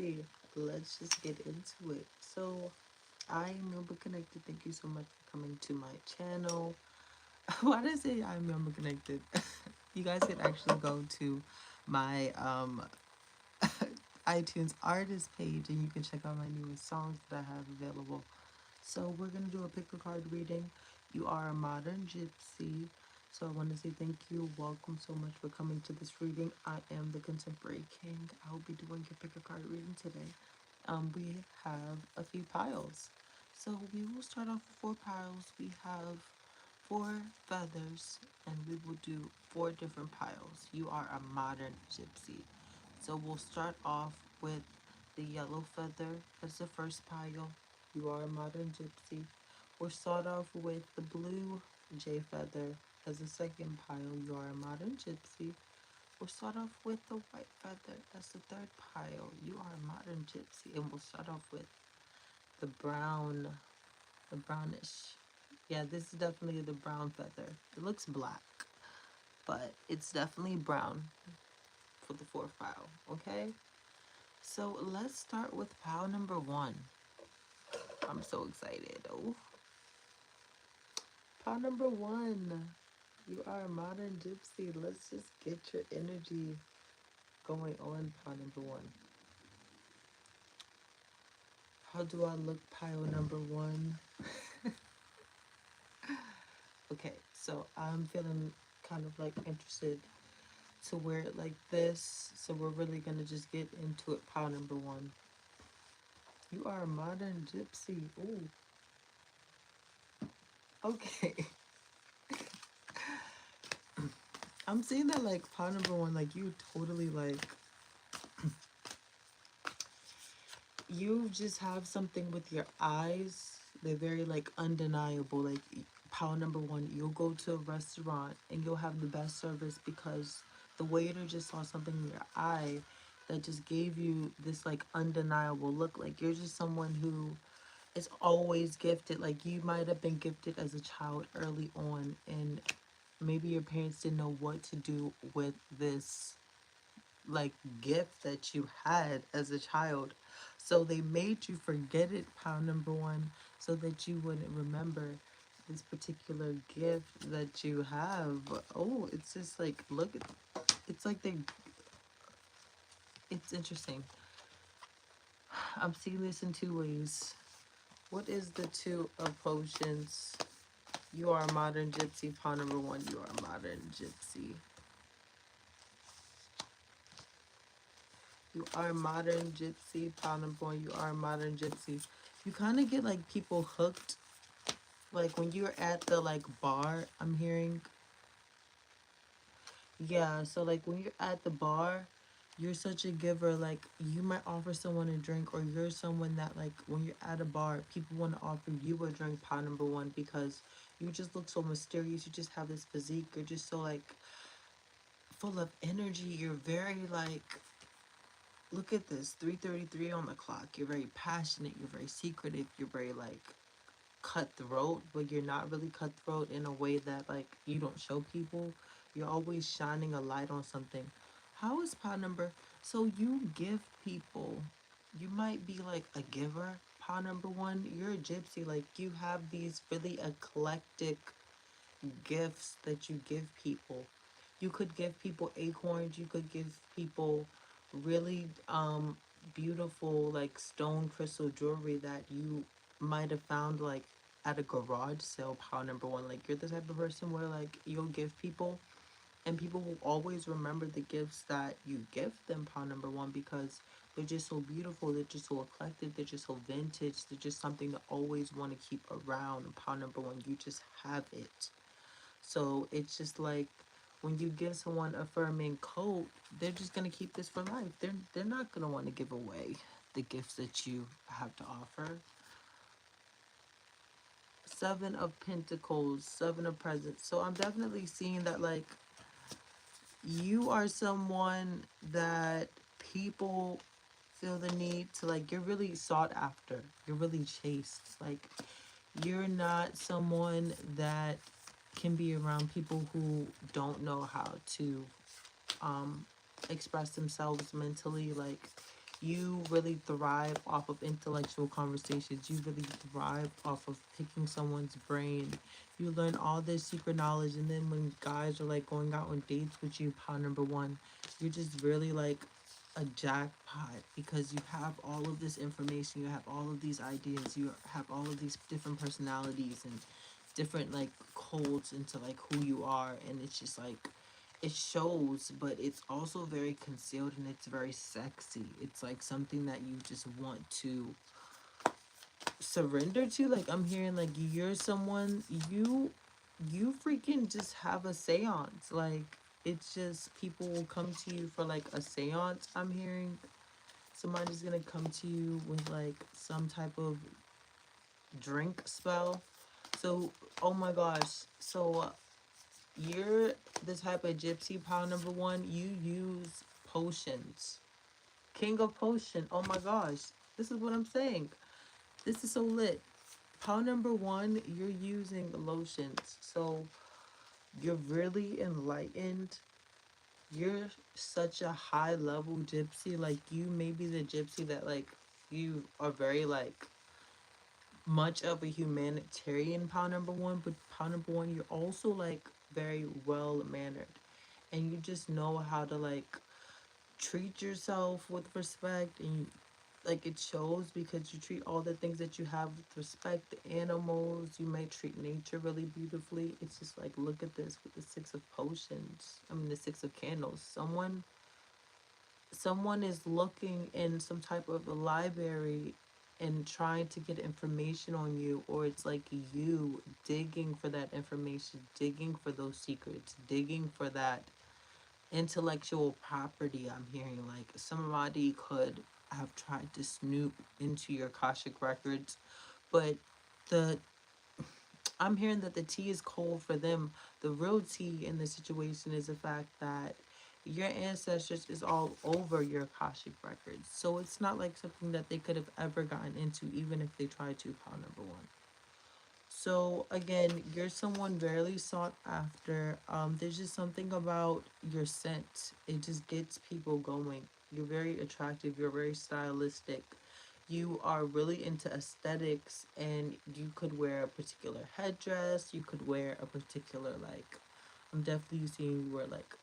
Gypsy. Let's just get into it. So, I'm Remember Connected. Thank you so much for coming to my channel. Why did I say I'm Remember Connected? You guys can actually go to my iTunes artist page and you can check out my newest songs that I have available. So we're gonna do a pick a card reading. You are a modern gypsy. So I want to say thank you. Welcome so much for coming to this reading. I am the Contemporary King. I will be doing your pick a card reading today. We have a few piles. So we will start off with four piles. We have four feathers and we will do four different piles. You are a modern gypsy. So we'll start off with the yellow feather as the first pile. You are a modern gypsy. We'll start off with the blue jay feather as the second pile. You are a modern gypsy. We'll start off with the white feather as the third pile. You are a modern gypsy. And we'll start off with the brown, the brownish. Yeah, this is definitely the brown feather. It looks black, but it's definitely brown for the fourth pile, okay? So let's start with pile number one. I'm so excited. Oh, pile number one. You are a modern gypsy. Let's just get your energy going on pile number one. How do I look pile number one? Okay, so I'm feeling kind of like interested to wear it like this. So we're really gonna just get into it pile number one. You are a modern gypsy. Ooh. Okay. I'm seeing that like pile number one, like you totally like you just have something with your eyes. They're very like undeniable. Like pile number one, you'll go to a restaurant and you'll have the best service because the waiter just saw something in your eye that just gave you this like undeniable look. Like you're just someone who is always gifted. Like you might have been gifted as a child early on and maybe your parents didn't know what to do with this like gift that you had as a child. So they made you forget it, pile number one, so that you wouldn't remember this particular gift that you have. Oh, it's just like, look, it's like it's interesting. I'm seeing this in two ways. What is the two of potions? You are a modern gypsy, pile number one, you are a modern gypsy. You are a modern gypsy, pile number one, you are a modern gypsy. You kind of get like people hooked. Like when you're at the like bar, I'm hearing. Yeah, so like when you're at the bar, you're such a giver. Like you might offer someone a drink, or you're someone that like when you're at a bar, people want to offer you a drink, pile number one, because you just look so mysterious. You just have this physique. You're just so like full of energy. You're very like, look at this, 3:33 on the clock. You're very passionate. You're very secretive. You're very like cutthroat, but you're not really cutthroat in a way that like you don't show people. You're always shining a light on something. How is pot number? So you give people. You might be like a giver. Pot number one, you're a gypsy. Like you have these really eclectic gifts that you give people. You could give people acorns. You could give people really beautiful like stone crystal jewelry that you might have found like at a garage sale, pile number one. Like you're the type of person where like you'll give people and people will always remember the gifts that you give them, pile number one, because they're just so beautiful, they're just so eclectic, they're just so vintage, they're just something to always want to keep around. Pile number one, you just have it. So it's just like when you give someone a firming coat, they're just gonna keep this for life. They're not gonna want to give away the gifts that you have to offer. Seven of Pentacles, Seven of Presents. So I'm definitely seeing that like you are someone that people feel the need to like, you're really sought after. You're really chased. Like you're not someone that can be around people who don't know how to express themselves mentally. Like You really thrive off of intellectual conversations. You really thrive off of picking someone's brain. You learn all this secret knowledge, and then when guys are like going out on dates with you, pile number one, you're just really like a jackpot because you have all of this information, you have all of these ideas, you have all of these different personalities and different like codes into like who you are, and it's just like it shows, but it's also very concealed and it's very sexy. It's like something that you just want to surrender to. Like I'm hearing like you're someone, you freaking just have a seance. Like it's just people will come to you for like a seance. I'm hearing somebody's gonna come to you with like some type of drink spell. So oh my gosh, so you're the type of gypsy, pile number one, you use potions. King of potion. Oh my gosh. This is what I'm saying. This is so lit. Pile number one, you're using lotions. So you're really enlightened. You're such a high level gypsy. Like you may be the gypsy that like you are very like much of a humanitarian, pile number one, but pile number one, you're also like very well mannered, and you just know how to like treat yourself with respect, and you, like it shows because you treat all the things that you have with respect. The animals, you may treat nature really beautifully. It's just like look at this with the six of potions. I mean the six of candles. Someone is looking in some type of a library and trying to get information on you, or it's like you digging for that information, digging for those secrets, digging for that intellectual property. I'm hearing like somebody could have tried to snoop into your Akashic records, but the I'm hearing that the tea is cold for them. The real tea in the situation is the fact that your ancestors is all over your Akashic records. So it's not like something that they could have ever gotten into, even if they tried to, pile number one. So again, you're someone very sought after. There's just something about your scent. It just gets people going. You're very attractive. You're very stylistic. You are really into aesthetics, and you could wear a particular headdress. You could wear a particular like. I'm definitely seeing you wear like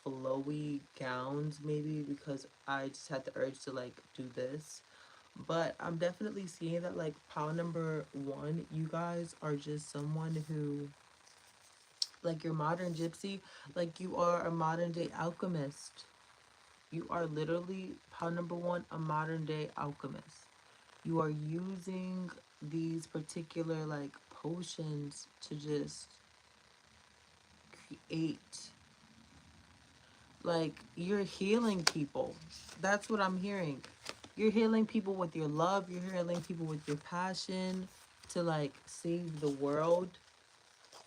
flowy gowns maybe because I just had the urge to like do this, but I'm definitely seeing that like pile number one, you guys are just someone who, like your modern gypsy, like you are a modern day alchemist. You are literally, pile number one, a modern day alchemist. You are using these particular like potions to just create. Like you're healing people. That's what I'm hearing. You're healing people with your love. You're healing people with your passion to like save the world.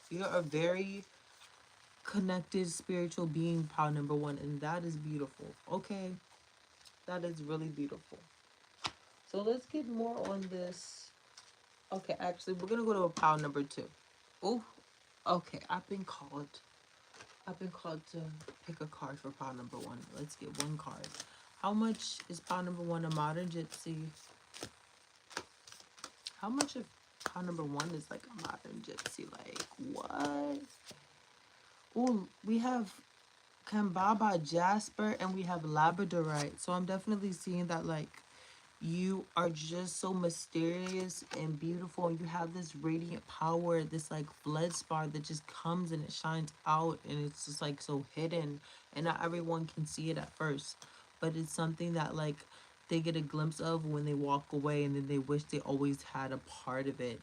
You're a very connected spiritual being, pile number one, and that is beautiful. Okay, that is really beautiful. So let's get more on this. Okay, actually, we're gonna go to a pile number two. Oh, okay. I've been called to pick a card for pile number one. Let's get one card. How much is pile number one a modern gypsy? How much of pile number one is like a modern gypsy? Like what? Oh, we have Kambaba Jasper and we have Labradorite. So I'm definitely seeing that like you are just so mysterious and beautiful, and you have this radiant power, this like blood spot that just comes and it shines out, and it's just like so hidden, and not everyone can see it at first, but it's something that like they get a glimpse of when they walk away, and then they wish they always had a part of it.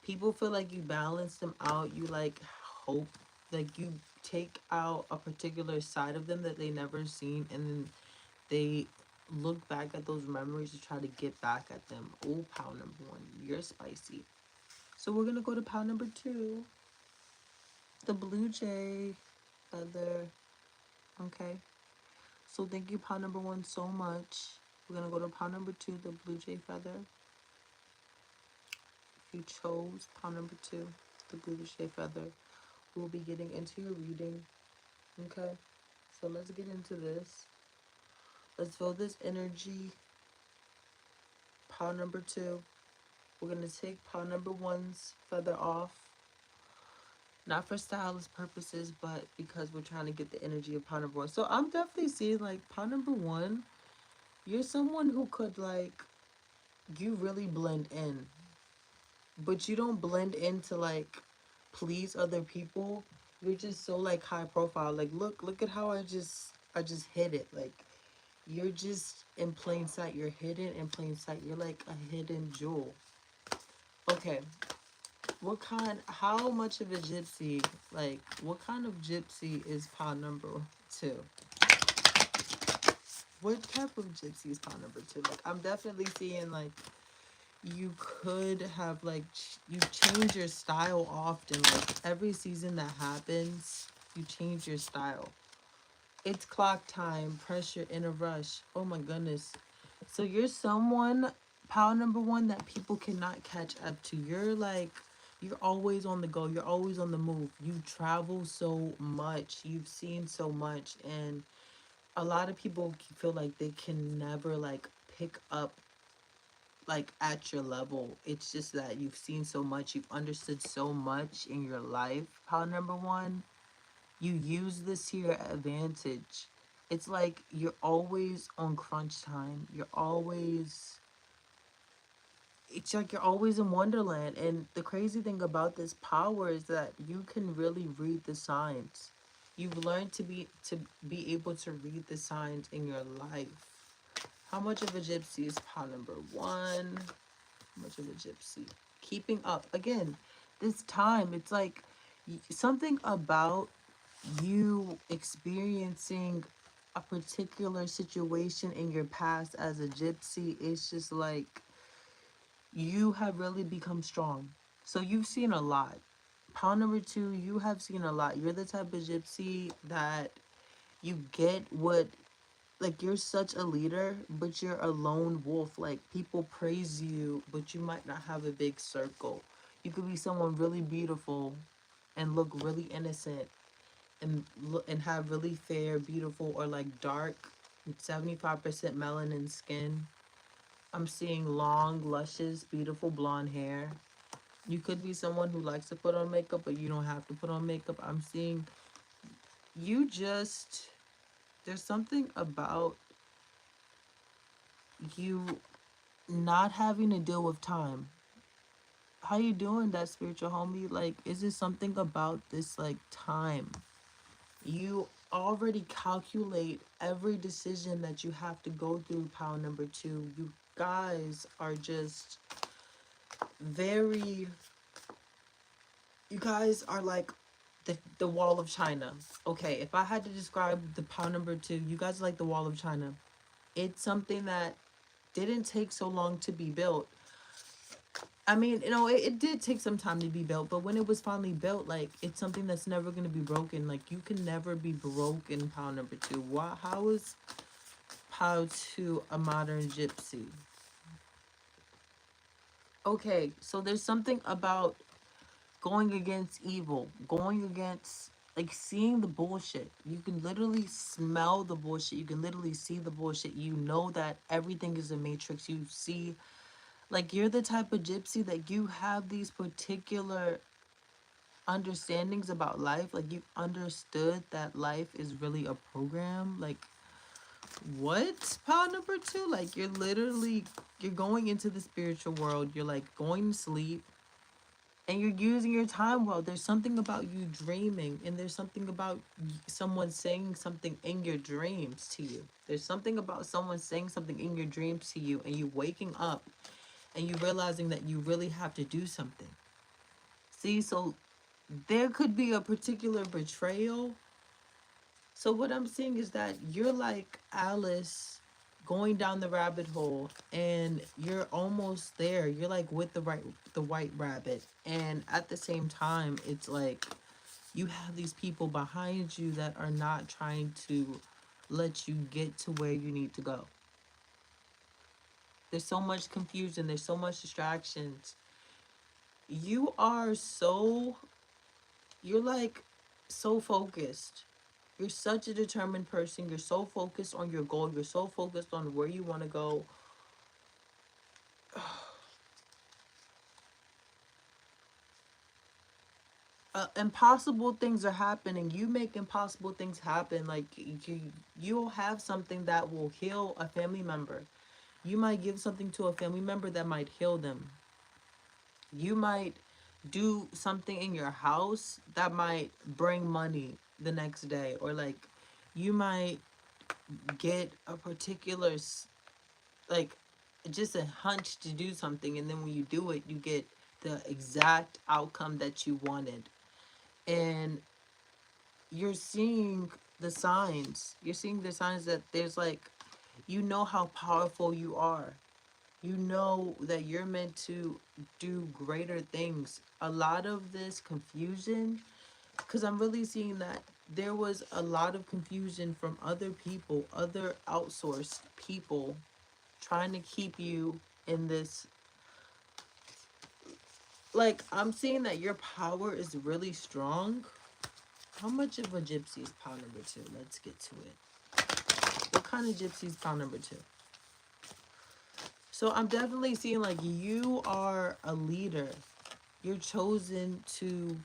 People feel like you balance them out. You like hope, like you take out a particular side of them that they never seen, and then they look back at those memories to try to get back at them. Oh, pile number one, you're spicy. So we're gonna go to pile number two, the blue jay feather. Okay. So thank you, pile number one, so much. We're gonna go to pile number two, the blue jay feather. If you chose pile number two, the blue jay feather, we'll be getting into your reading. Okay. So let's get into this. Let's feel this energy. Pile number 2. We're going to take pile number 1's feather off. Not for stylist purposes, but because we're trying to get the energy of pile number 1. So I'm definitely seeing like pile number 1. You're someone who could like, you really blend in. But you don't blend in to like please other people. You're just so like high profile. Like look at how I just hid it. Like you're just in plain sight. You're hidden in plain sight. You're like a hidden jewel. Okay. How much of a gypsy, like, what kind of gypsy is pile number 2? What type of gypsy is pile number 2? Like, I'm definitely seeing, like, you could have, like, you change your style often. Like, every season that happens, you change your style. It's clock time, pressure, in a rush. Oh my goodness. So you're someone, pile number 1, that people cannot catch up to. You're like, you're always on the go. You're always on the move. You travel so much. You've seen so much. And a lot of people feel like they can never like pick up like at your level. It's just that you've seen so much. You've understood so much in your life. Pile number 1, you use this to your advantage. It's like you're always on crunch time. It's like you're always in Wonderland. And the crazy thing about this power is that you can really read the signs. You've learned to be able to read the signs in your life. How much of a gypsy is pile number 1? How much of a gypsy? Keeping up. Again, this time, it's like something about you experiencing a particular situation in your past as a gypsy. It's just like you have really become strong. So you've seen a lot. Pile number 2, you have seen a lot. You're the type of gypsy that you get what, like, you're such a leader, but you're a lone wolf. Like, people praise you, but you might not have a big circle. You could be someone really beautiful and look really innocent, and have really fair, beautiful, or like dark, 75% melanin skin. I'm seeing long, luscious, beautiful blonde hair. You could be someone who likes to put on makeup, but you don't have to put on makeup. I'm seeing you just, there's something about you not having to deal with time. How you doing, that spiritual homie? Like, is it something about this like time? You already calculate every decision that you have to go through. Pile number 2, you guys are just very, you guys are like the wall of China. Okay, if I had to describe the pile number 2, you guys are like the wall of China. It's something that didn't take so long to be built. I mean, it did take some time to be built, but when it was finally built, like, it's something that's never going to be broken. Like, you can never be broken. Pile number 2. How is pile 2 a modern gypsy? Okay, so there's something about going against evil, going against, like, seeing the bullshit. You can literally smell the bullshit. You can literally see the bullshit. You know that everything is a matrix. You see, like, you're the type of gypsy that you have these particular understandings about life. Like, you understood that life is really a program. Like, what? Pile number 2? Like, you're going into the spiritual world. You're like going to sleep, and you're using your time well. There's something about you dreaming, and there's something about someone saying something in your dreams to you. There's something about someone saying something in your dreams to you, and you waking up and you realizing that you really have to do something. See, so there could be a particular betrayal. So what I'm seeing is that you're like Alice going down the rabbit hole, and you're almost there. You're like with the white rabbit, and at the same time, it's like you have these people behind you that are not trying to let you get to where you need to go. There's so much confusion, there's so much distractions. You are so, you're like so focused. You're such a determined person. You're so focused on your goal. You're so focused on where you want to go. Impossible things are happening. You make impossible things happen. Like you'll have something that will heal a family member. You might give something to a family member that might heal them. You might do something in your house that might bring money the next day, or like you might get a particular like just a hunch to do something, and then when you do it you get the exact outcome that you wanted. And you're seeing the signs. You're seeing the signs that there's like, you know how powerful you are. You know that you're meant to do greater things. A lot of this confusion, because I'm really seeing that there was a lot of confusion from other people, other outsourced people, trying to keep you in this. Like, I'm seeing that your power is really strong. How much of a gypsy is pound number 2? Let's get to it. What kind of gypsy is pound number 2? So I'm definitely seeing like you are a leader. You're chosen to.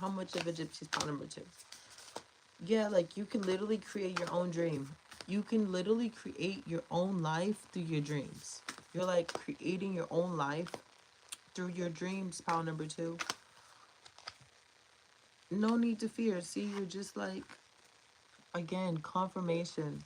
How much of a gypsy is pound number 2? Yeah, like you can literally create your own dream. You can literally create your own life through your dreams. You're like creating your own life through your dreams, pound number 2. No need to fear. See, you're just like, again, confirmation.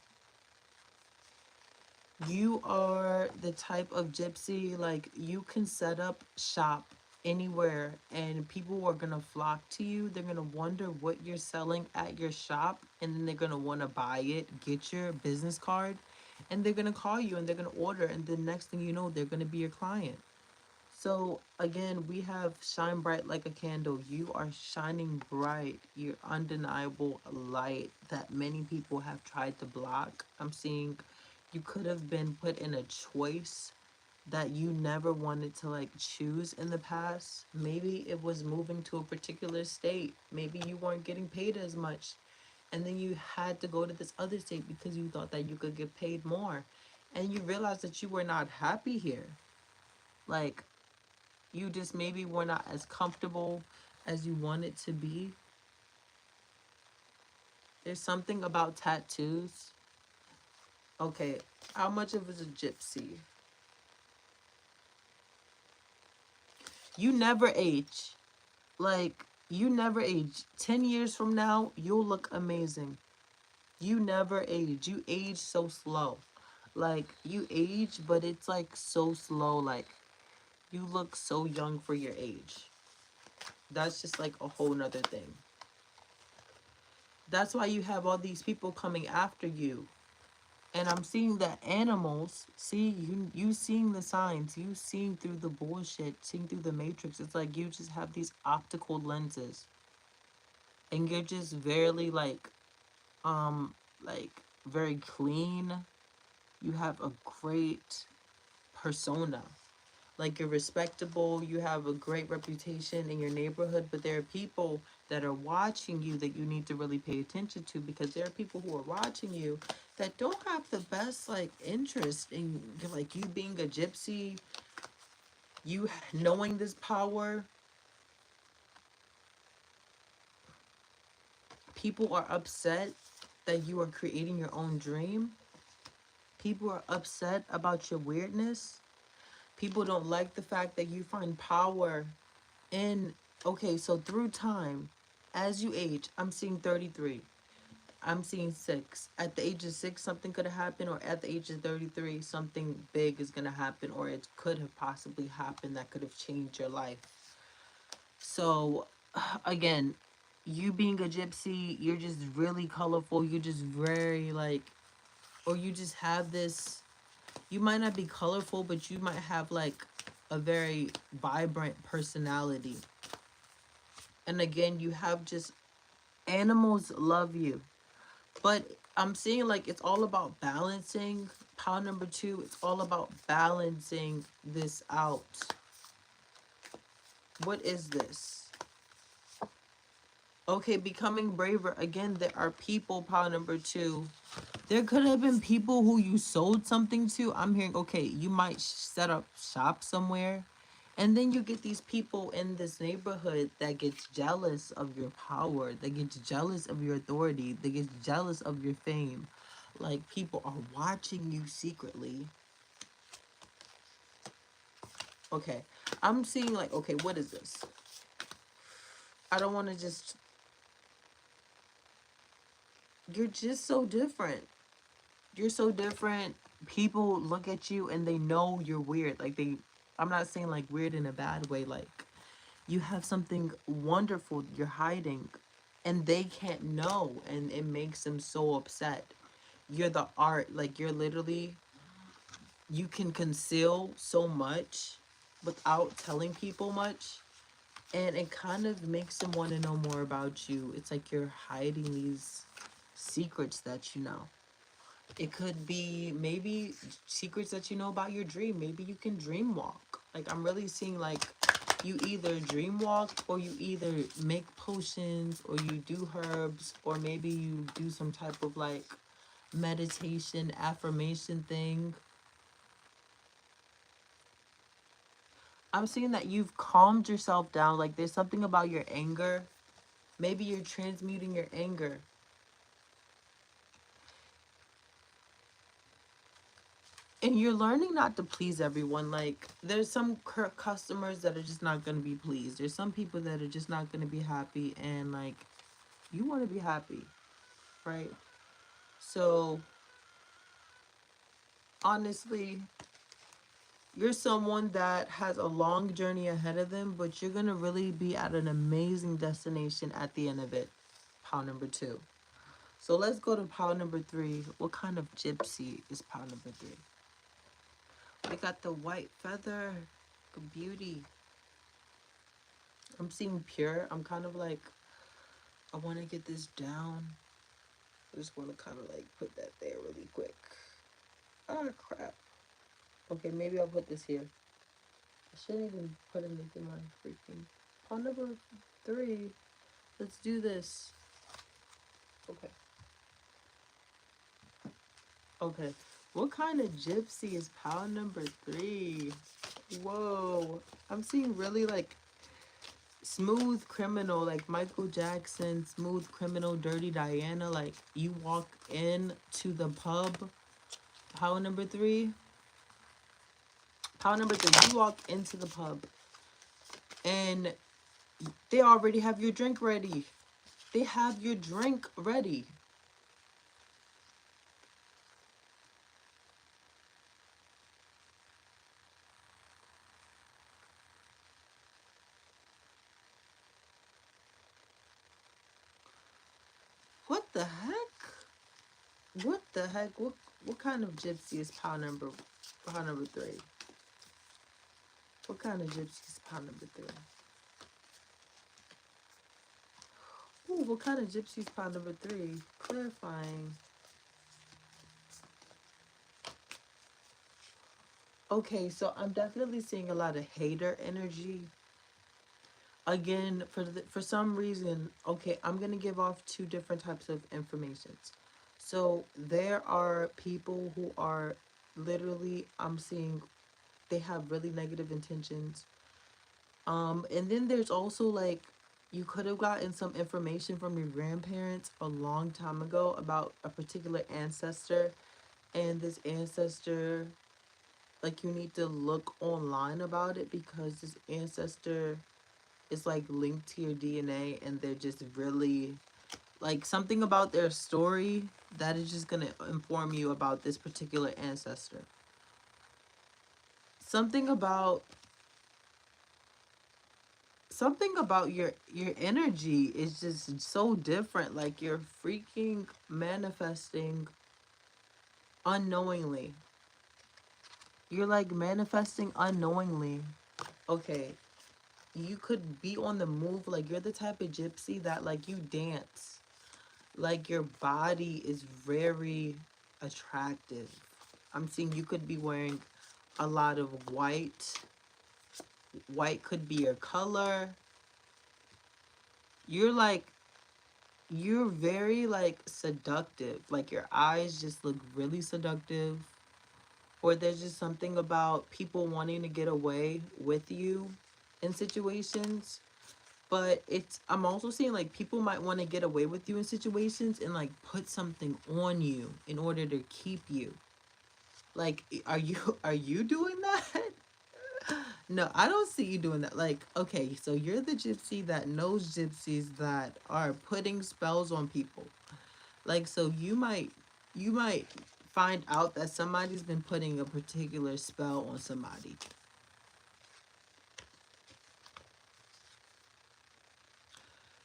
You are the type of gypsy, like you can set up shop anywhere and people are gonna flock to you. They're gonna wonder what you're selling at your shop, and then they're gonna wanna buy it, get your business card, and they're gonna call you and they're gonna order, and the next thing you know, they're gonna be your client. So again, we have shine bright like a candle. You are shining bright. You're undeniable light that many people have tried to block. I'm seeing you could have been put in a choice that you never wanted to like choose in the past. Maybe it was moving to a particular state. Maybe you weren't getting paid as much. And then you had to go to this other state because you thought that you could get paid more. And you realized that you were not happy here. Like, you just maybe were not as comfortable as you wanted to be. There's something about tattoos. Okay, how much of it is a gypsy? You never age. Like, you never age. 10 years from now, you'll look amazing. You never age. You age so slow. Like, you age, but it's like so slow. Like, you look so young for your age. That's just like a whole nother thing. That's why you have all these people coming after you. And I'm seeing that animals, see, you seeing the signs, you seeing through the bullshit, seeing through the matrix. It's like you just have these optical lenses. And you're just very like very clean. You have a great persona. Like, you're respectable, you have a great reputation in your neighborhood, but there are people that are watching you that you need to really pay attention to, because there are people who are watching you that don't have the best like interest in like you being a gypsy, you knowing this power. People are upset that you are creating your own dream. People are upset about your weirdness. People don't like the fact that you find power in, okay, so through time, as you age, I'm seeing 33. I'm seeing 6. At the age of 6, something could have happened, or at the age of 33, something big is going to happen, or it could have possibly happened that could have changed your life. So, again, you being a gypsy, you're just really colorful. You're just very like, or you just have this, you might not be colorful, but you might have like a very vibrant personality. And again, you have just, animals love you. But I'm seeing like it's all about balancing. Pound number 2, it's all about balancing this out. What is this? Okay, becoming braver. Again, there are people, pile number 2. There could have been people who you sold something to. I'm hearing, okay, you might set up shop somewhere. And then you get these people in this neighborhood that gets jealous of your power, that gets jealous of your authority, that gets jealous of your fame. Like, people are watching you secretly. Okay, I'm seeing like, okay, what is this? I don't want to just, you're just so different. You're so different. People look at you and they know you're weird. Like, I'm not saying like weird in a bad way. Like, you have something wonderful you're hiding and they can't know, and it makes them so upset. You're the art. Like, you're literally, you can conceal so much without telling people much, and it kind of makes them want to know more about you. It's like you're hiding these secrets that you know. It could be maybe secrets that you know about your dream. Maybe you can dream walk. Like, I'm really seeing like you either dream walk, or you either make potions, or you do herbs, or maybe you do some type of like meditation affirmation thing. I'm seeing that you've calmed yourself down. Like, there's something about your anger. Maybe you're transmuting your anger. And you're learning not to please everyone. Like, there's some customers that are just not going to be pleased. There's some people that are just not going to be happy. And, like, you want to be happy, right? So, honestly, you're someone that has a long journey ahead of them, but you're going to really be at an amazing destination at the end of it. Pile number 2. So, let's go to pile number 3. What kind of gypsy is pile number 3? We got the white feather. Beauty. I'm seeing pure. I'm kind of like, I want to get this down. I just want to kind of like put that there really quick. Ah, crap. Okay, maybe I'll put this here. I shouldn't even put anything on freaking. Pawn number 3. Let's do this. Okay. Okay. What kind of gypsy is pile number 3? Whoa. I'm seeing really like smooth criminal, like Michael Jackson, smooth criminal, dirty Diana. Like, you walk in to the pub. Pile number 3. Pile number 3. You walk into the pub and they already have your drink ready. They have your drink ready. What the heck? What the heck? What kind of gypsy is pile number 3? What kind of gypsy is pile number 3? Ooh, what kind of gypsy is pile number 3? Clarifying. Okay, so I'm definitely seeing a lot of hater energy. Again, for some reason, okay, I'm gonna give off 2 different types of informations. So there are people who are literally, I'm seeing, they have really negative intentions. And then there's also like, you could have gotten some information from your grandparents a long time ago about a particular ancestor, and this ancestor, like, you need to look online about it because this ancestor is like linked to your DNA, and they're just really like something about their story that is just gonna inform you about this particular ancestor. Something about your energy is just so different. Like, you're freaking manifesting unknowingly. You're like manifesting unknowingly. Okay, you could be on the move. Like, you're the type of gypsy that like you dance. Like, your body is very attractive. I'm seeing you could be wearing a lot of white. White could be your color. You're like you're very like seductive. Like your eyes just look really seductive. Or there's just something about people wanting to get away with you in situations. But it's I'm also seeing like people might want to get away with you in situations and like put something on you in order to keep you. Like are you doing that? No, I don't see you doing that. Like, okay, so you're the gypsy that knows gypsies that are putting spells on people. Like, so you might find out that somebody's been putting a particular spell on somebody.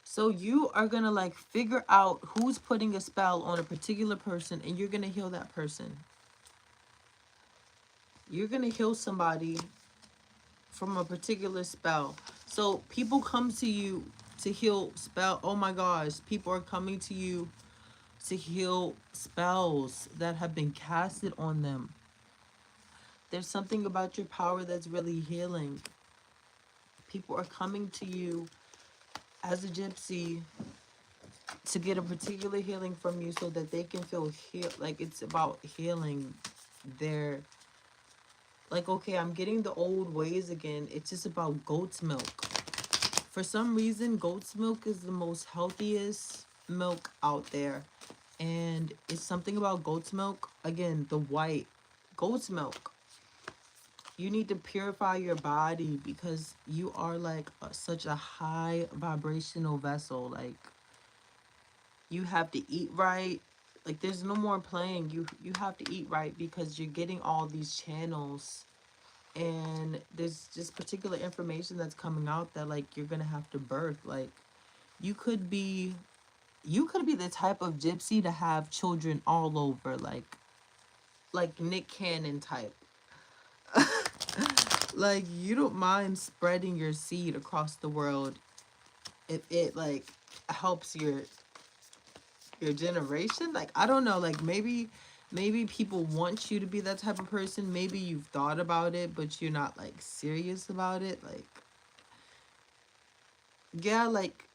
So you are gonna like figure out who's putting a spell on a particular person and you're gonna heal that person. You're gonna heal somebody from a particular spell. So people come to you to heal spell. Oh my gosh, people are coming to you to heal spells that have been casted on them. There's something about your power that's really healing. People are coming to you as a gypsy to get a particular healing from you so that they can feel like it's about healing their like, okay, I'm getting the old ways again. It's just about goat's milk. For some reason, goat's milk is the most healthiest milk out there. And it's something about goat's milk. Again, the white goat's milk. You need to purify your body because you are like such a high vibrational vessel. Like, you have to eat right. Like, there's no more playing. You have to eat right because you're getting all these channels and there's just particular information that's coming out that like you're gonna have to birth. Like, you could be you could be the type of gypsy to have children all over, like Nick Cannon type. Like, you don't mind spreading your seed across the world if it like helps your generation. Like, I don't know, like maybe people want you to be that type of person. Maybe you've thought about it but you're not like serious about it. Like, yeah, like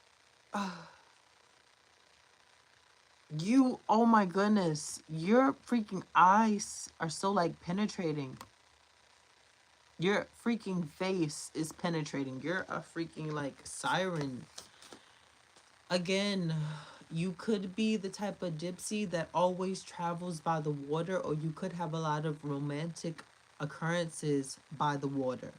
you, oh my goodness, your freaking eyes are so like penetrating. Your freaking face is penetrating. You're a freaking like siren. Again, you could be the type of gypsy that always travels by the water, or you could have a lot of romantic occurrences by the water.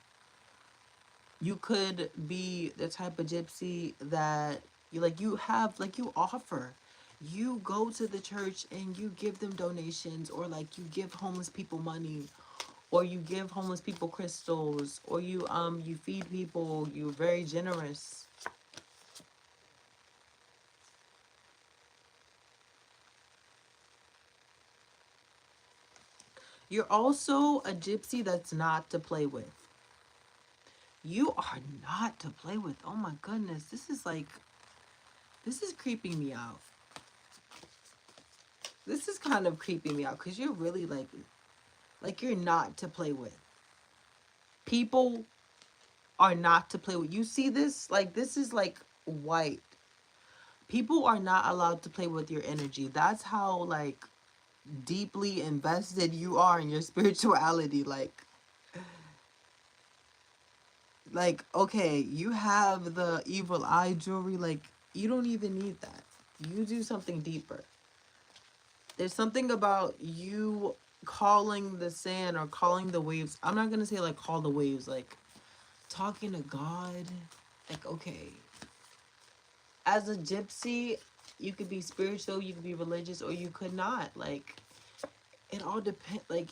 You could be the type of gypsy that you have like you offer. You go to the church and you give them donations, or like you give homeless people money, or you give homeless people crystals, or you feed people. You're very generous. You're also a gypsy that's not to play with. You are not to play with. Oh my goodness. This is creeping me out. This is kind of creeping me out because you're really like you're not to play with. People are not to play with. You see this? Like, this is like white. People are not allowed to play with your energy. That's how like deeply invested you are in your spirituality. Like, okay, you have the evil eye jewelry. Like, you don't even need that. You do something deeper. There's something about you calling the sand or calling the waves. I'm not gonna say like call the waves, like talking to God. Like, okay, as a gypsy, you could be spiritual, you could be religious, or you could not. Like, it all depends. Like,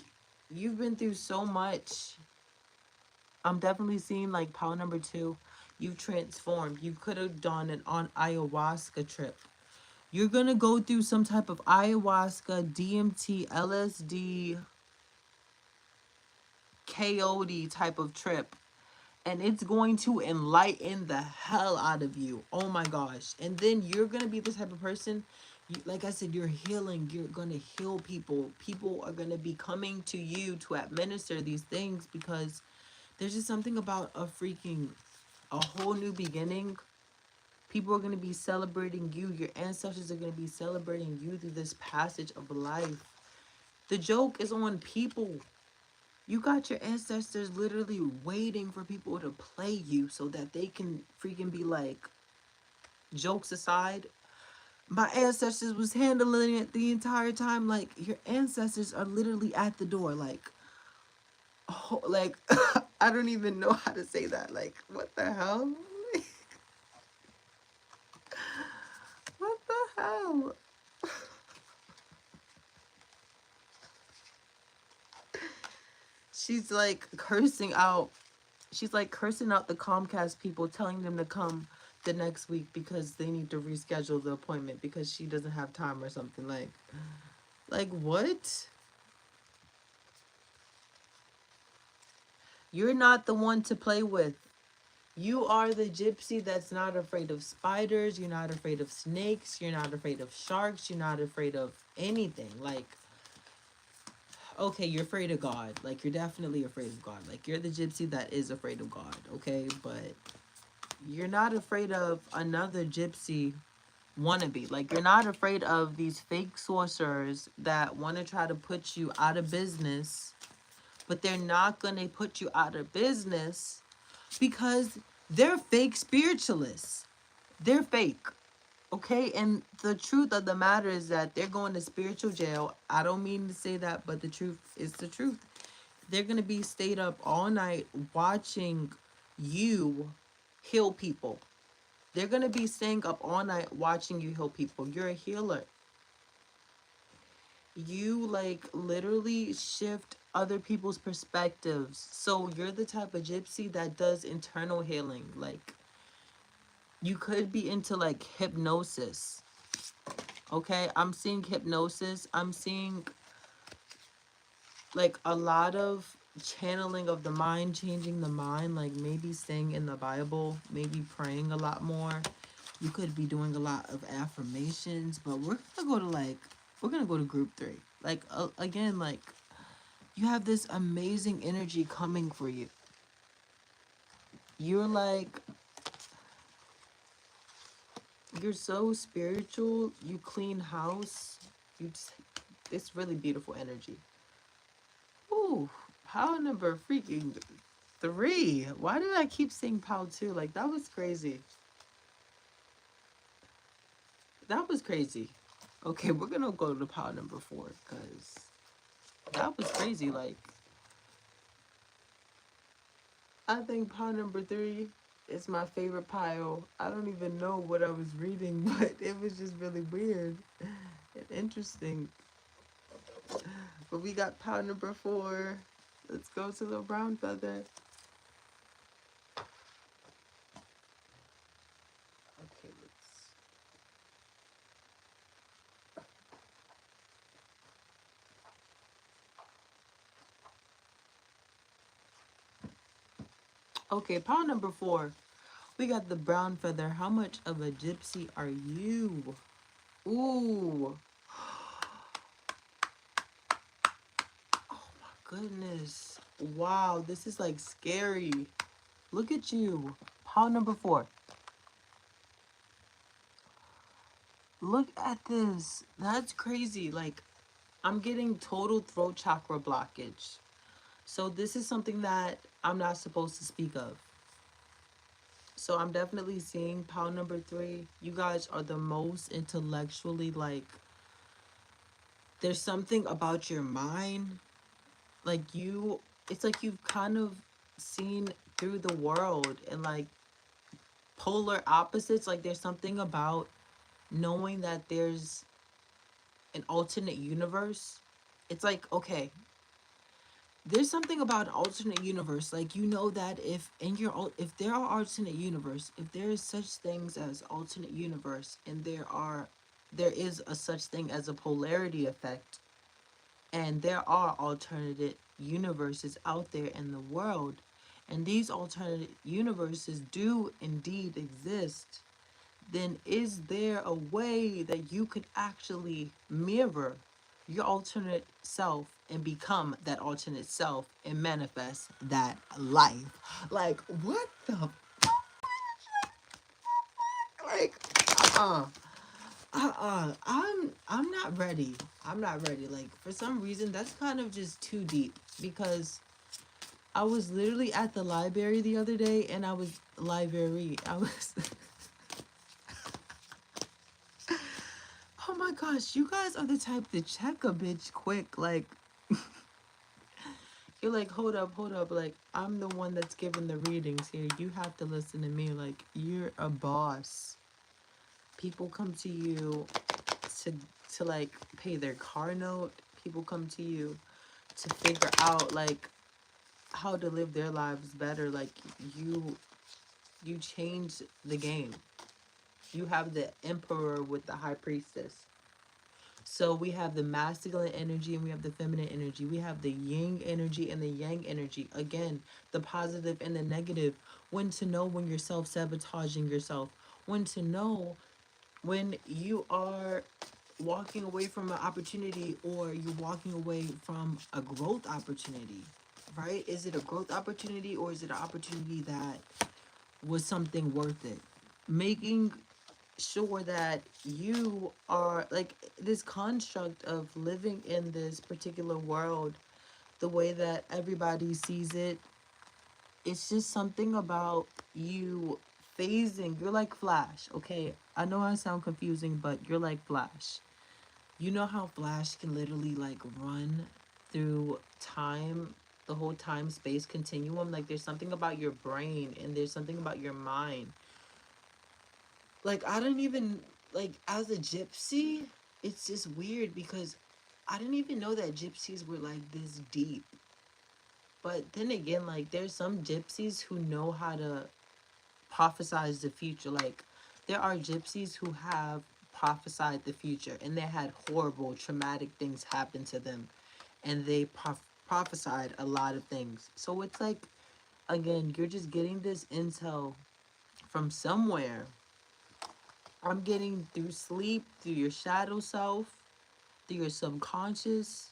you've been through so much. I'm definitely seeing like power number two. You've transformed. You could have done an on ayahuasca trip. You're gonna go through some type of ayahuasca, DMT, LSD, coyote type of trip, and it's going to enlighten the hell out of you. Oh my gosh. And then you're gonna be the type of person, like I said, you're healing. You're gonna heal people. People are gonna be coming to you to administer these things because there's just something about a whole new beginning. People are going to be celebrating you. Your ancestors are going to be celebrating you through this passage of life. The joke is on people. You got your ancestors literally waiting for people to play you so that they can freaking be like, jokes aside, my ancestors was handling it the entire time. Like, your ancestors are literally at the door. Like, oh, like, I don't even know how to say that. Like, what the hell? What the hell? She's like cursing out. She's like cursing out the Comcast people, telling them to come the next week because they need to reschedule the appointment because she doesn't have time or something. Like what? You're not the one to play with. You are the gypsy that's not afraid of spiders. You're not afraid of snakes. You're not afraid of sharks. You're not afraid of anything. Like, okay, you're afraid of God. Like, you're definitely afraid of God. Like, you're the gypsy that is afraid of God, okay? But you're not afraid of another gypsy wannabe. Like, you're not afraid of these fake sorcerers that want to try to put you out of business, but they're not going to put you out of business because they're fake spiritualists. They're fake. Okay, and the truth of the matter is that they're going to spiritual jail. I don't mean to say that, but the truth is the truth. They're going to be stayed up all night watching you heal people. They're going to be staying up all night watching you heal people. You're a healer. You like literally shift other people's perspectives. So you're the type of gypsy that does internal healing. Like, you could be into like hypnosis. Okay, I'm seeing hypnosis. I'm seeing like a lot of channeling of the mind, changing the mind, like maybe staying in the Bible, maybe praying a lot more. You could be doing a lot of affirmations, but we're gonna go to group 3. Like, again, like, you have this amazing energy coming for you. You're like, you're so spiritual. You clean house. You just, it's really beautiful energy. Ooh, power number freaking 3. Why did I keep saying power 2? Like, that was crazy. That was crazy. Okay, we're gonna go to power number 4 because that was crazy. Like, I think pile number 3 is my favorite pile. I don't even know what I was reading, but it was just really weird and interesting. But we got pile number 4. Let's go to the brown feather. Okay, let's. Okay, pile number 4. We got the brown feather. How much of a gypsy are you? Ooh. Oh my goodness. Wow, this is like scary. Look at you. Pile number 4. Look at this. That's crazy. Like, I'm getting total throat chakra blockage. So this is something that I'm not supposed to speak of. So I'm definitely seeing pile number 3. You guys are the most intellectually, like, there's something about your mind. Like, it's like you've kind of seen through the world and like polar opposites. Like, there's something about knowing that there's an alternate universe. It's like, okay, there's something about an alternate universe. Like, you know that if there are alternate universe, if there is such things as alternate universe, and there is a such thing as a polarity effect, and there are alternate universes out there in the world, and these alternate universes do indeed exist, then is there a way that you could actually mirror your alternate self and become that alternate self and manifest that life? Like, what the fuck? Like, I'm not ready. I'm not ready. Like, for some reason, that's kind of just too deep, because I was literally at the library the other day, and I was I was oh my gosh, you guys are the type to check a bitch quick. Like, you're like, hold up. Like, I'm the one that's giving the readings here. You have to listen to me. Like, you're a boss. People come to you to like pay their car note. People come to you to figure out like how to live their lives better. Like, you you change the game. You have the emperor with the high priestess. So we have the masculine energy and we have the feminine energy. We have the yin energy and the yang energy. Again, the positive and the negative. When to know when you're self-sabotaging yourself. When to know when you are walking away from an opportunity, or you're walking away from a growth opportunity, right? Is it a growth opportunity, or is it an opportunity that was something worth it? Making sure that you are like this construct of living in this particular world the way that everybody sees it. It's just something about you phasing. You're like Flash, okay? I know I sound confusing, but you're like Flash. You know how Flash can literally like run through time, the whole time space continuum? Like, there's something about your brain and there's something about your mind. Like, I don't even, like, as a gypsy, it's just weird because I didn't even know that gypsies were like this deep. But then again, like, there's some gypsies who know how to prophesize the future. Like, there are gypsies who have prophesied the future and they had horrible, traumatic things happen to them, and they prophesied a lot of things. So it's like, again, you're just getting this intel from somewhere. I'm getting through sleep, through your shadow self, through your subconscious.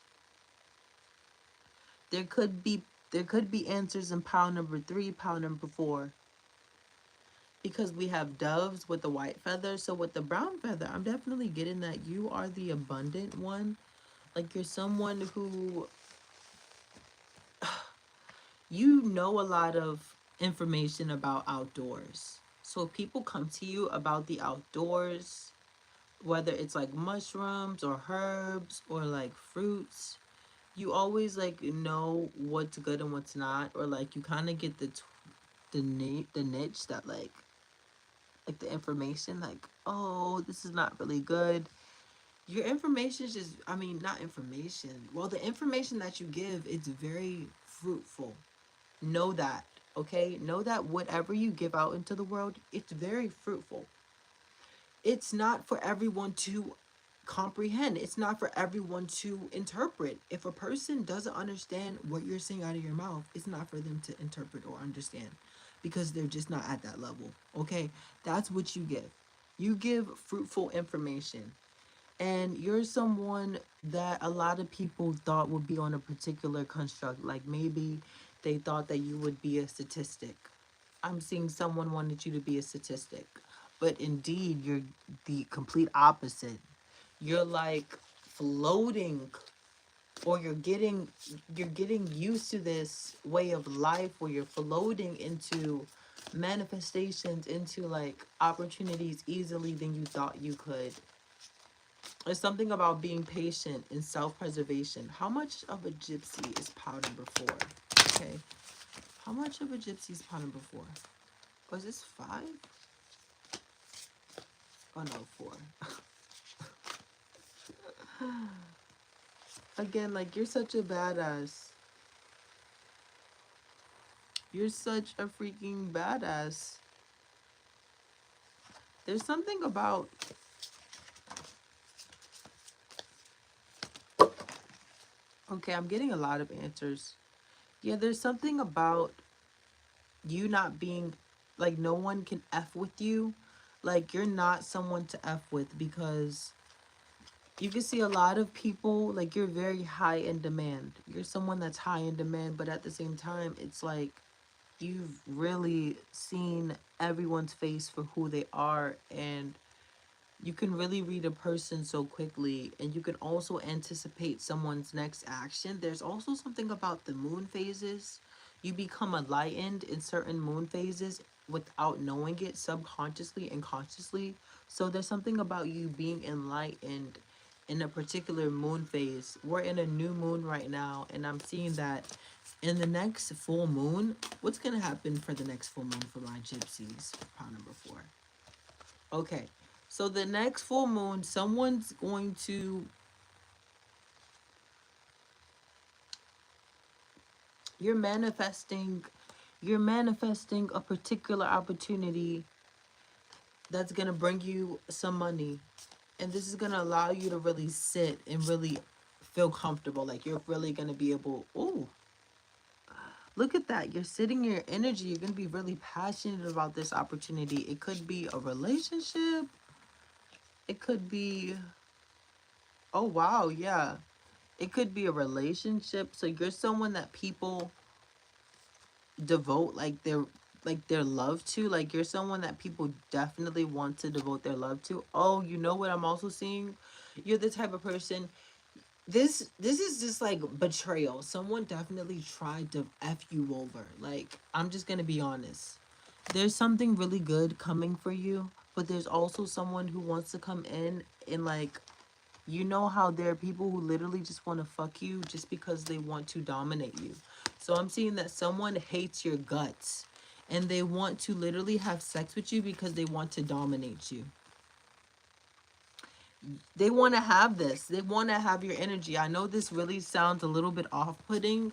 There could be answers in pile number 3, pile number 4. Because we have doves with the white feather. So with the brown feather, I'm definitely getting that you are the abundant one. Like, you're someone who, you know, a lot of information about outdoors. So if people come to you about the outdoors, whether it's like mushrooms or herbs or like fruits, you always like know what's good and what's not, or like you kind of get the niche that like the information, like, oh, this is not really good. Your information is just, I mean, not information. Well, the information that you give, it's very fruitful. Know that, okay? Know that whatever you give out into the world, it's very fruitful. It's not for everyone to comprehend. It's not for everyone to interpret. If a person doesn't understand what you're saying out of your mouth, it's not for them to interpret or understand, because they're just not at that level. Okay? That's what you give. You give fruitful information. And you're someone that a lot of people thought would be on a particular construct. Like, maybe they thought that you would be a statistic. I'm seeing someone wanted you to be a statistic. But indeed, you're the complete opposite. You're like floating, or you're getting used to this way of life where you're floating into manifestations, into like opportunities easily than you thought you could. There's something about being patient and self-preservation. How much of a gypsy is pile number 4? Okay. How much of a gypsy is pile number 4? Was this 5? Oh no, 4. Again, like, you're such a badass. You're such a freaking badass. There's something about, okay, I'm getting a lot of answers. Yeah, there's something about you not being, like, no one can F with you. Like, you're not someone to F with, because you can see a lot of people, like, you're very high in demand. You're someone that's high in demand, but at the same time, it's like you've really seen everyone's face for who they are, and you can really read a person so quickly, and you can also anticipate someone's next action. There's also something about the moon phases. You become enlightened in certain moon phases without knowing it, subconsciously and consciously. So there's something about you being enlightened in a particular moon phase. We're in a new moon right now, and I'm seeing that in the next full moon. What's going to happen for the next full moon for my gypsies? Pile number 4. Okay, so the next full moon, someone's going to, you're manifesting, you're manifesting a particular opportunity that's gonna bring you some money, and this is gonna allow you to really sit and really feel comfortable. Like you're really gonna be able. Ooh, look at that! You're sitting in your energy. You're gonna be really passionate about this opportunity. It could be a relationship. It could be. Oh wow, yeah. It could be a relationship. So you're someone that people devote like their love to. Like you're someone that people definitely want to devote their love to. Oh, you know what I'm also seeing? You're the type of person, this is just like betrayal. Someone definitely tried to F you over. Like, I'm just gonna be honest. There's something really good coming for you, but there's also someone who wants to come in and like, you know how there are people who literally just want to fuck you just because they want to dominate you. So I'm seeing that someone hates your guts and they want to literally have sex with you because they want to dominate you. They want to have this. They want to have your energy. I know this really sounds a little bit off-putting,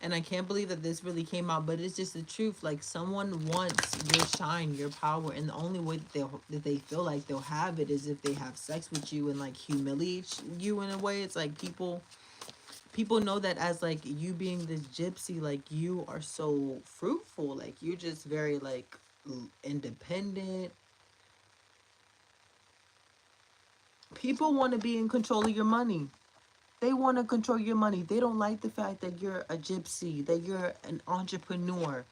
and I can't believe that this really came out, but it's just the truth. Like, someone wants your shine, your power, and the only way that they feel like they'll have it is if they have sex with you and like humiliate you in a way. It's like people know that as like you being this gypsy, like you are so fruitful, like you're just very like independent. People want to be in control of your money. They want to control your money. They don't like the fact that you're a gypsy, that you're an entrepreneur.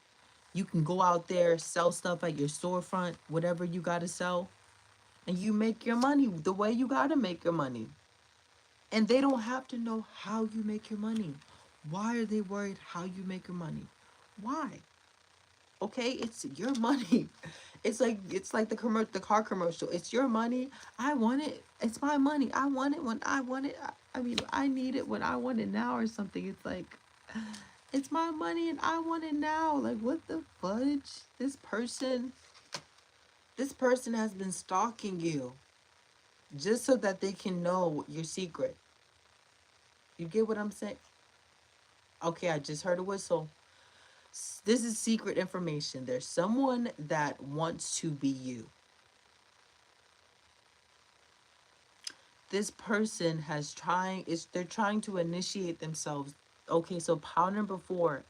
You can go out there, sell stuff at your storefront, whatever you got to sell, and you make your money the way you got to make your money. And they don't have to know how you make your money. Why are they worried how you make your money? Why? Okay, it's your money. It's like the car commercial. It's your money. I want it. It's my money. I want it when I want it. I mean, I need it when I want it now or something. It's like, it's my money and I want it now. Like, what the fudge? This person has been stalking you just so that they can know your secret. You get what I'm saying? Okay, I just heard a whistle. This is secret information. There's someone that wants to be you. This person they're trying to initiate themselves. Okay, so pile number 4.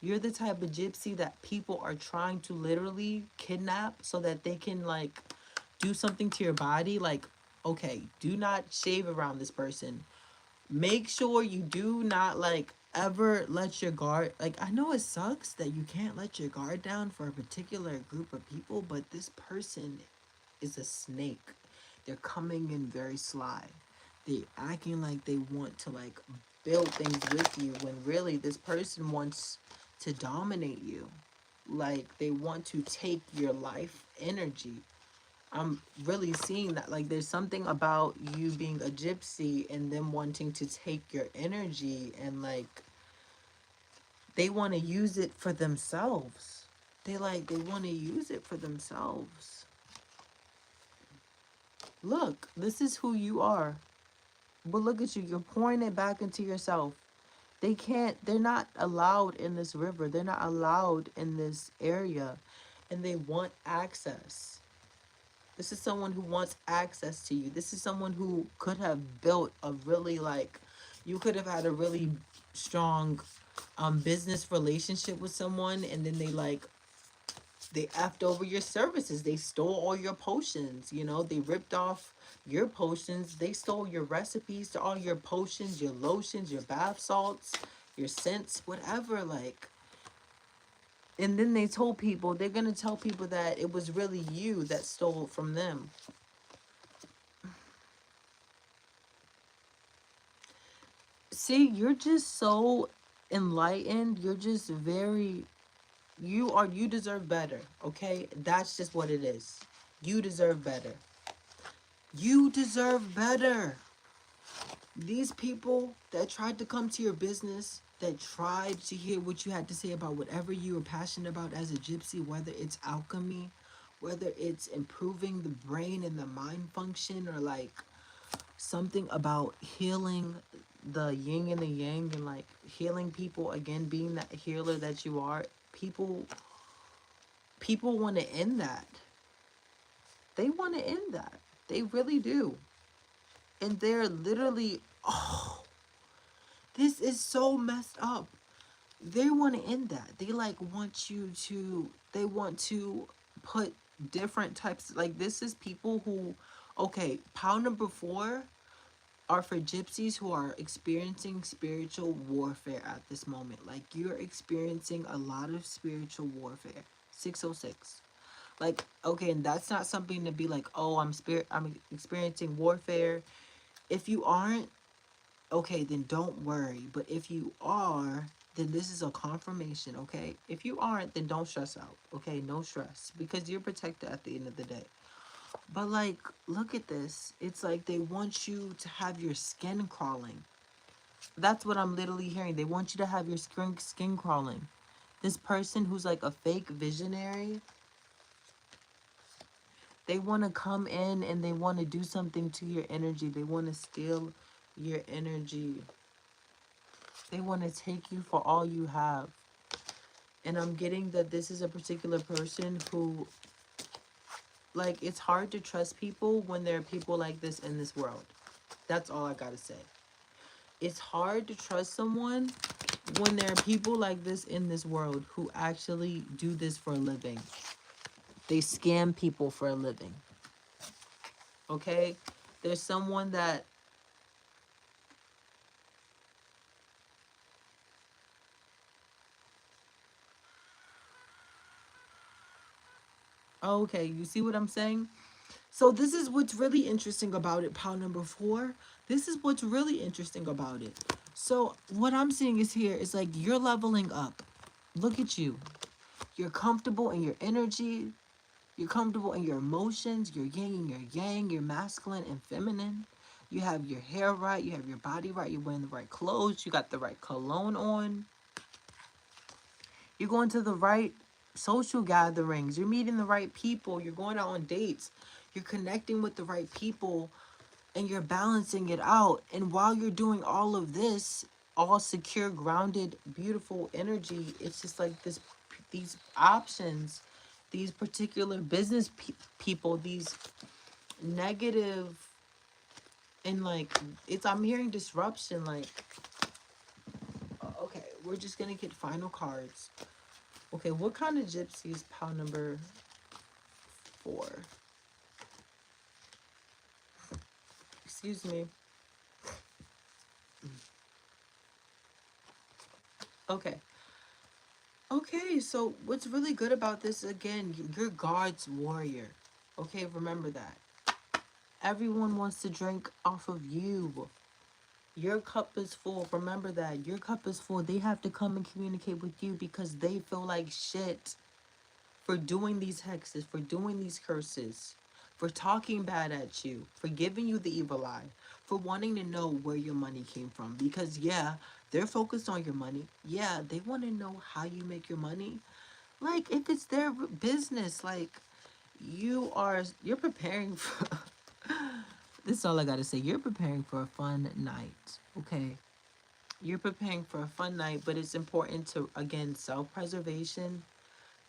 You're the type of gypsy that people are trying to literally kidnap so that they can like do something to your body. Like, okay, do not shave around this person. Make sure you do not like ever let your guard, like, I know it sucks that you can't let your guard down for a particular group of people, but this person is a snake. They're coming in very sly. They acting like they want to like build things with you when really this person wants to dominate you. Like, they want to take your life energy. I'm really seeing that. Like, there's something about you being a gypsy and them wanting to take your energy, and like they want to use it for themselves. They want to use it for themselves. Look, this is who you are. But look at you, you're pouring it back into yourself. They're not allowed in this river. They're not allowed in this area. And they want access. This is someone who wants access to you. This is someone who could have built a really like, you could have had a really strong business relationship with someone, and then they effed over your services. They stole all your potions, they ripped off your potions. They stole your recipes to all your potions, your lotions, your bath salts, your scents, whatever. Like, And then they told people, they're going to tell people that it was really you that stole from them. See, you're just so enlightened. You're just very, you deserve better, okay? That's just what it is. You deserve better. You deserve better. These people that tried to come to your business, that tried to hear what you had to say about whatever you were passionate about as a gypsy, whether it's alchemy, whether it's improving the brain and the mind function, or like something about healing the yin and the yang, and like healing people again, being that healer that you are. People want to end that. They want to end that. They really do. And they're literally, oh, this is so messed up. They want to end that. They like want you to, they want to put different types, like this is people who, okay, pound number 4 are for gypsies who are experiencing spiritual warfare at this moment. Like you're experiencing a lot of spiritual warfare. 606. Like, okay, and that's not something to be like, oh, I'm experiencing warfare. If you aren't, okay, then don't worry. But if you are, then this is a confirmation, okay? If you aren't, then don't stress out, okay? No stress, because you're protected at the end of the day. But like, look at this. It's like they want you to have your skin crawling. That's what I'm literally hearing. They want you to have your skin crawling. This person who's like a fake visionary, they want to come in and they want to do something to your energy. They want to steal your energy. They want to take you for all you have. And I'm getting that this is a particular person who, like, it's hard to trust people when there are people like this in this world. That's all I gotta say. It's hard to trust someone when there are people like this in this world who actually do this for a living. They scam people for a living. Okay? There's someone that, okay, you see what I'm saying? So this is what's really interesting about it, pile number 4. This is what's really interesting about it. So what I'm seeing is here is like you're leveling up. Look at you. You're comfortable in your energy. You're comfortable in your emotions. Your yin and your yang. You're masculine and feminine. You have your hair right. You have your body right. You're wearing the right clothes. You got the right cologne on. You're going to the right social gatherings. You're meeting the right people. You're going out on dates. You're connecting with the right people, and you're balancing it out. And while you're doing all of this, all secure, grounded, beautiful energy, it's just like these options, these particular business people, these negative, and like it's, I'm hearing disruption. Like, okay, we're just gonna get final cards. Okay, what kind of gypsy is pile number 4? Excuse me. Okay. Okay, so what's really good about this, again, you're God's warrior. Okay, remember that. Everyone wants to drink off of you. Your cup is full. Remember that. Your cup is full. They have to come and communicate with you because they feel like shit for doing these hexes, for doing these curses, for talking bad at you, for giving you the evil eye, for wanting to know where your money came from. Because, yeah, they're focused on your money. Yeah, they want to know how you make your money. Like, if it's their business, like, you're preparing for, this is all I gotta say. You're preparing for a fun night, okay? You're preparing for a fun night, but it's important to, again, self-preservation.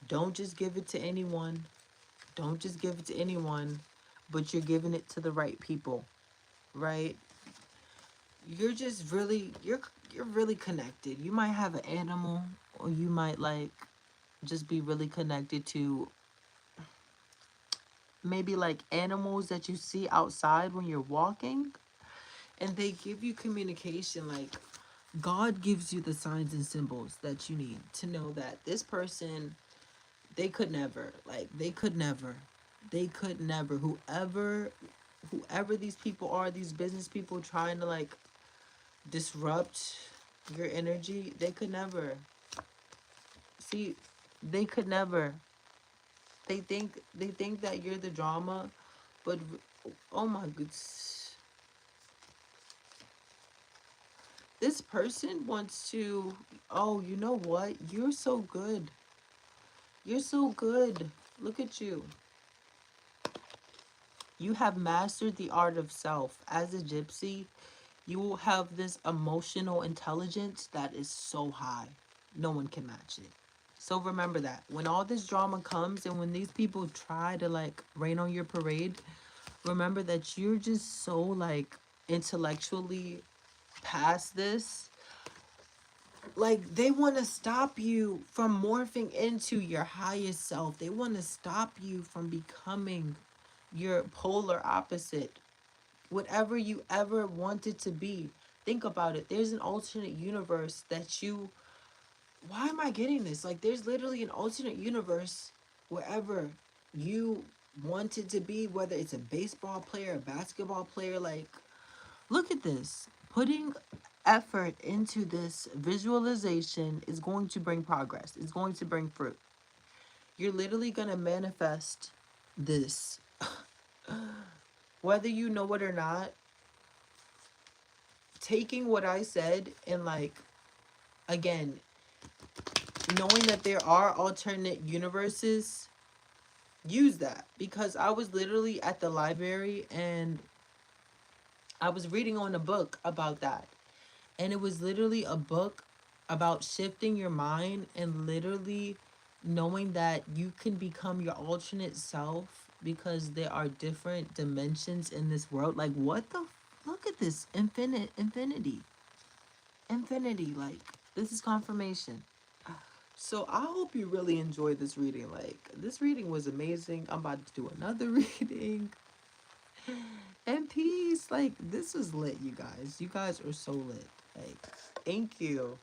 Don't just give it to anyone. Don't just give it to anyone, but you're giving it to the right people, right? You're just really, you're really connected. You might have an animal, or you might like just be really connected to maybe like animals that you see outside when you're walking, and they give you communication. Like God gives you the signs and symbols that you need to know that this person, they could never, like, they could never, whoever these people are, these business people trying to like disrupt your energy, they could never. See, they could never. They think that you're the drama, but oh my goodness, this person wants to. Oh, you know what? You're so good. You're so good. Look at you. You have mastered the art of self. As a gypsy, you will have this emotional intelligence that is so high. No one can match it. So remember that. When all this drama comes and when these people try to like rain on your parade, remember that you're just so like intellectually past this. Like they want to stop you from morphing into your highest self. They want to stop you from becoming your polar opposite, whatever you ever wanted to be. Think about it. There's an alternate universe that you. Why am I getting this? Like, there's literally an alternate universe wherever you wanted to be, whether it's a baseball player, a basketball player. Like, look at this. Putting effort into this visualization is going to bring progress, it's going to bring fruit. You're literally going to manifest this. Whether you know it or not, taking what I said and like again, knowing that there are alternate universes, use that because I was literally at the library and I was reading on a book about that. And it was literally a book about shifting your mind and literally knowing that you can become your alternate self because there are different dimensions in this world. Like what the look at this infinity, like this is confirmation. So I hope you really enjoyed this reading. Like this reading was amazing. I'm about to do another reading. And peace. Like this is lit, you guys. You guys are so lit. Like thank you.